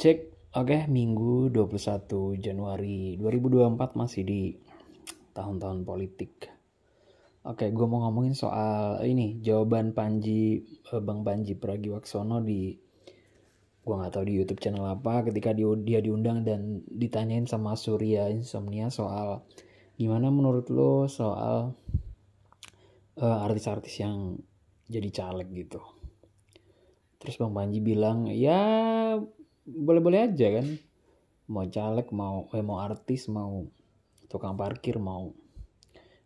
Cek, oke, Minggu 21 Januari 2024 masih di tahun-tahun politik. Oke, gue mau ngomongin soal ini, jawaban Bang Panji Pragiwaksono di, gue nggak tahu di YouTube channel apa, ketika dia diundang dan ditanyain sama Surya Insomnia soal gimana menurut lo soal artis-artis yang jadi caleg gitu. Terus Bang Panji bilang, ya boleh-boleh aja kan, mau caleg, mau artis, mau tukang parkir, mau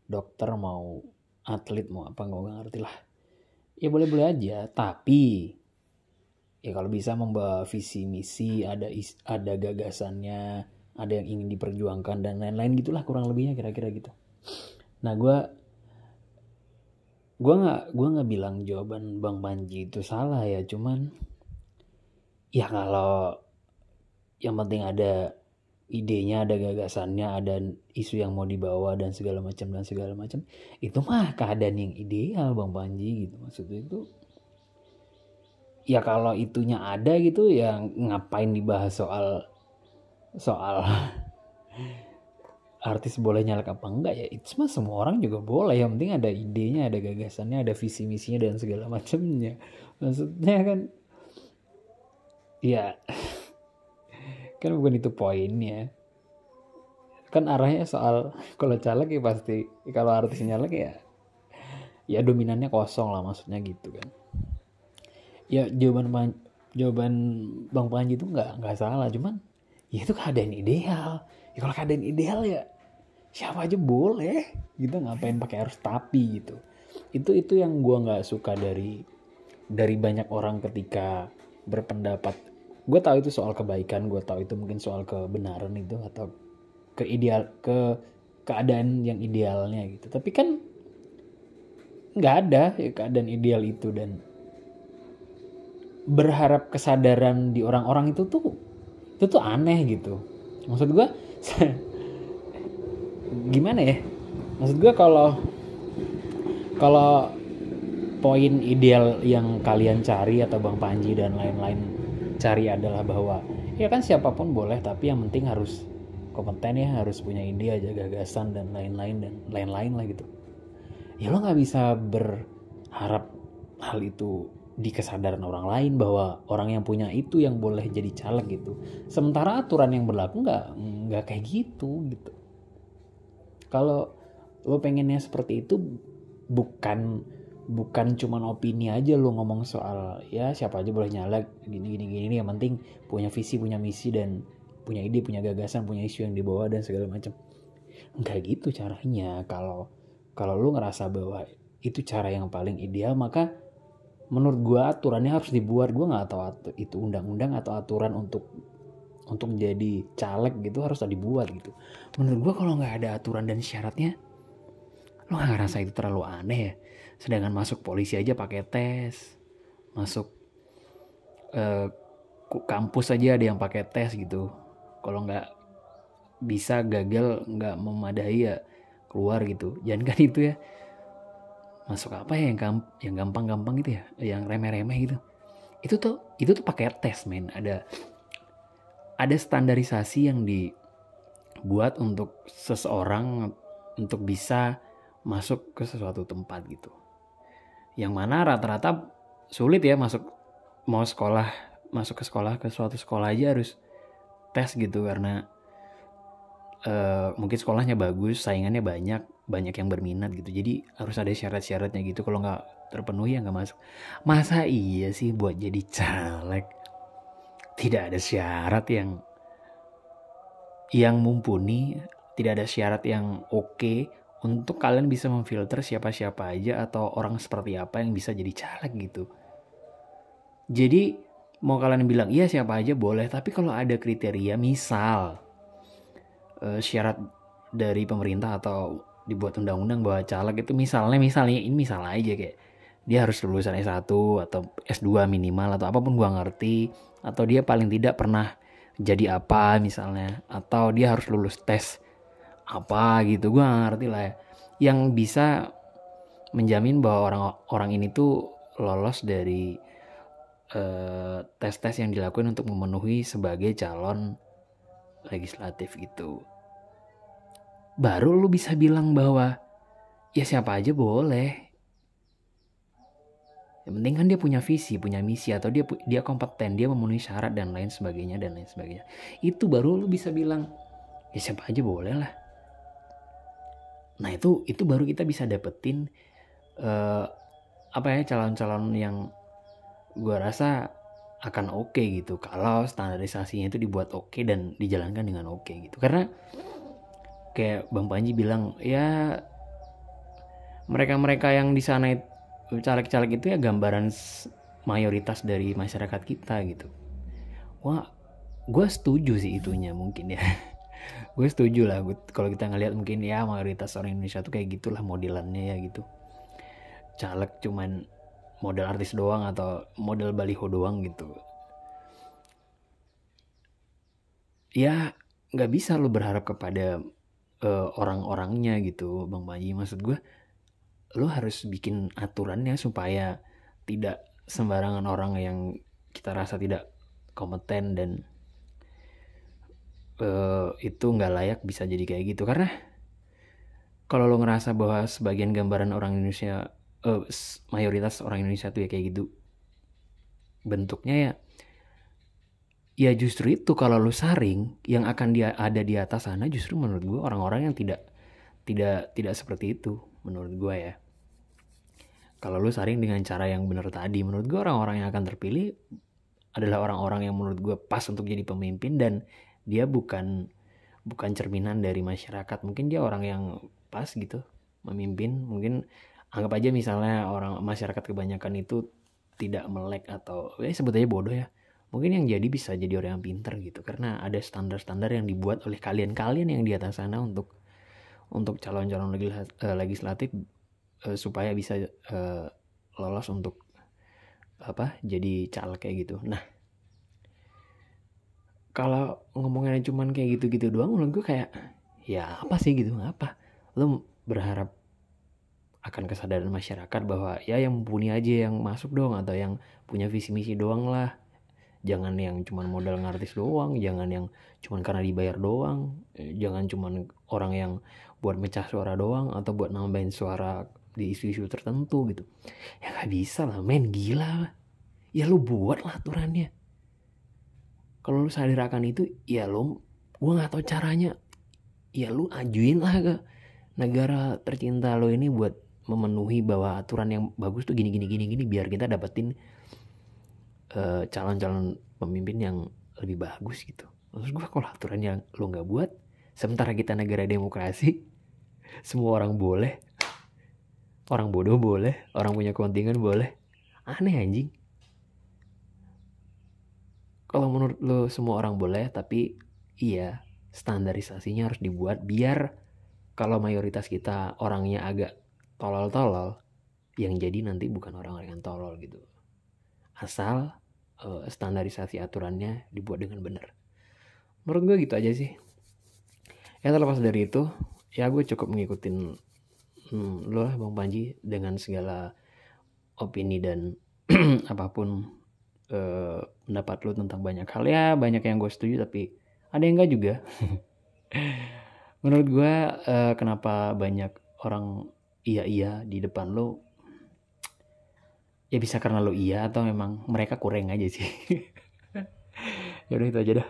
dokter, mau atlet, mau apa, nggak ngerti lah. Ya boleh-boleh aja, tapi ya kalau bisa membawa visi misi, ada gagasannya, ada yang ingin diperjuangkan dan lain-lain gitulah, kurang lebihnya kira-kira gitu. Nah, gue nggak bilang jawaban Bang Panji itu salah ya, cuman ya kalau yang penting ada idenya, ada gagasannya, ada isu yang mau dibawa dan segala macam, itu mah keadaan yang ideal Bang Panji gitu. Maksudnya itu ya kalau itunya ada gitu ya, ngapain dibahas soal soal artis boleh nyalek apa enggak, ya itu mah semua orang juga boleh, yang penting ada idenya, ada gagasannya, ada visi misinya dan segala macamnya. Maksudnya kan ya kan bukan itu poinnya. Kan arahnya soal kalau caleg ya pasti, kalau artis nyalek ya dominannya kosong lah, maksudnya gitu kan. Ya jawaban Bang Panji itu nggak salah, cuman ya itu keadaan ideal. Ya kalau keadaan ideal ya siapa aja boleh gitu, ngapain pakai harus tapi gitu. Itu yang gua nggak suka dari banyak orang ketika berpendapat. Gue tahu itu soal kebaikan, gue tahu itu mungkin soal kebenaran itu, atau ke keadaan yang idealnya gitu, tapi kan nggak ada ya keadaan ideal itu, dan berharap kesadaran di orang-orang itu tuh aneh gitu. Maksud gue gimana ya, maksud gue kalau kalau poin ideal yang kalian cari atau Bang Panji dan lain-lain cari adalah bahwa ya kan siapapun boleh, tapi yang penting harus kompeten ya, harus punya ide aja, gagasan dan lain-lain lah gitu. Ya lo nggak bisa berharap hal itu di kesadaran orang lain bahwa orang yang punya itu yang boleh jadi caleg gitu, sementara aturan yang berlaku nggak kayak gitu. Kalau lo pengennya seperti itu, bukan cuman opini aja lo ngomong soal ya siapa aja boleh nyalek gini, yang penting punya visi, punya misi, dan punya ide, punya gagasan, punya isu yang dibawa dan segala macam. Enggak gitu caranya. Kalau lu ngerasa bahwa itu cara yang paling ideal, maka menurut gua aturannya harus dibuat. Gua nggak tahu itu undang-undang atau aturan untuk jadi caleg gitu harus dibuat gitu. Menurut gua kalau nggak ada aturan dan syaratnya, lu nggak ngerasa itu terlalu aneh ya? Sedangkan masuk polisi aja pakai tes, masuk kampus aja ada yang pakai tes gitu. Kalau nggak bisa, gagal, nggak memadai ya keluar gitu. Jangan kan itu ya, masuk apa ya yang gampang-gampang gitu ya, yang remeh-remeh gitu. Itu tuh pakai tes, men. Ada standarisasi yang dibuat untuk seseorang untuk bisa masuk ke sesuatu tempat gitu. Yang mana rata-rata sulit ya masuk ke suatu sekolah aja harus tes gitu, karena mungkin sekolahnya bagus, saingannya banyak yang berminat gitu, jadi harus ada syarat-syaratnya gitu. Kalau nggak terpenuhi ya nggak masuk. Masa iya sih buat jadi caleg tidak ada syarat yang mumpuni, tidak ada syarat yang oke untuk kalian bisa memfilter siapa-siapa aja atau orang seperti apa yang bisa jadi caleg gitu. Jadi mau kalian bilang iya siapa aja boleh, tapi kalau ada kriteria, misal syarat dari pemerintah atau dibuat undang-undang bahwa caleg itu misalnya ini misal aja kayak dia harus lulusan S1 atau S2 minimal atau apapun, gua ngerti, atau dia paling tidak pernah jadi apa misalnya, atau dia harus lulus tes apa gitu, gua ngerti lah ya, yang bisa menjamin bahwa orang-orang ini tuh lolos dari tes-tes yang dilakukan untuk memenuhi sebagai calon legislatif gitu. Baru lu bisa bilang bahwa ya siapa aja boleh. Yang penting kan dia punya visi, punya misi, atau dia kompeten, dia memenuhi syarat dan lain sebagainya dan lain sebagainya. Itu baru lu bisa bilang ya siapa aja boleh lah. Nah itu baru kita bisa dapetin calon-calon yang gue rasa akan oke gitu kalau standarisasinya itu dibuat oke dan dijalankan dengan oke gitu. Karena kayak Bang Panji bilang ya mereka yang di sana caleg-caleg itu ya gambaran mayoritas dari masyarakat kita gitu. Wah, gue setuju sih itunya mungkin ya. Gue setuju lah kalau kita ngelihat mungkin ya mayoritas orang Indonesia tuh kayak gitulah modelannya ya gitu. Caleg cuman model artis doang atau model baliho doang gitu. Ya nggak bisa lo berharap kepada orang-orangnya gitu, Bang Panji. Maksud gue, lo harus bikin aturannya supaya tidak sembarangan orang yang kita rasa tidak kompeten dan itu nggak layak bisa jadi kayak gitu. Karena kalau lo ngerasa bahwa sebagian gambaran orang Indonesia, mayoritas orang Indonesia tuh ya kayak gitu bentuknya ya justru itu kalau lo saring yang akan dia ada di atas sana justru menurut gue orang-orang yang tidak seperti itu menurut gue ya. Kalau lo saring dengan cara yang benar tadi, menurut gue orang-orang yang akan terpilih adalah orang-orang yang menurut gue pas untuk jadi pemimpin dan dia bukan cerminan dari masyarakat. Mungkin dia orang yang pas gitu memimpin. Mungkin anggap aja misalnya orang masyarakat kebanyakan itu tidak melek atau sebut aja bodoh ya. Mungkin yang jadi bisa jadi orang yang pintar gitu karena ada standar-standar yang dibuat oleh kalian yang di atas sana untuk calon-calon legislatif supaya bisa lolos untuk jadi caleg kayak gitu. Nah, kalau ngomongnya cuman kayak gitu-gitu doang menurut gue kayak ya apa sih gitu, apa lo berharap akan kesadaran masyarakat bahwa ya yang mumpuni aja yang masuk dong atau yang punya visi misi doang lah, jangan yang cuman modal ngartis doang, jangan yang cuman karena dibayar doang, jangan cuman orang yang buat mecah suara doang atau buat nambahin suara di isu-isu tertentu gitu. Ya gak bisa lah men, gila. Ya lu buat lah aturannya. Kalau lu sadar akan itu, ya lu, gue gak tahu caranya, ya lu ajuin lah ke negara tercinta lo ini buat memenuhi bahwa aturan yang bagus tuh gini biar kita dapetin calon-calon pemimpin yang lebih bagus gitu. Terus gue kalau aturan yang lo nggak buat, sementara kita negara demokrasi, semua orang boleh, orang bodoh boleh, orang punya kepentingan boleh, aneh anjing. Kalau menurut lo semua orang boleh, tapi iya standarisasinya harus dibuat biar kalau mayoritas kita orangnya agak tolol-tolol, yang jadi nanti bukan orang-orang yang tolol gitu. Asal standarisasi aturannya dibuat dengan benar. Menurut gue gitu aja sih. Ya terlepas dari itu, ya gue cukup ngikutin lo lah Bang Panji dengan segala opini dan apapun pendapat lo tentang banyak hal. Ya banyak yang gue setuju tapi ada yang enggak juga. Menurut gue kenapa banyak orang iya di depan lo, ya bisa karena lo iya atau memang mereka kurang aja sih. Yaudah itu aja dah.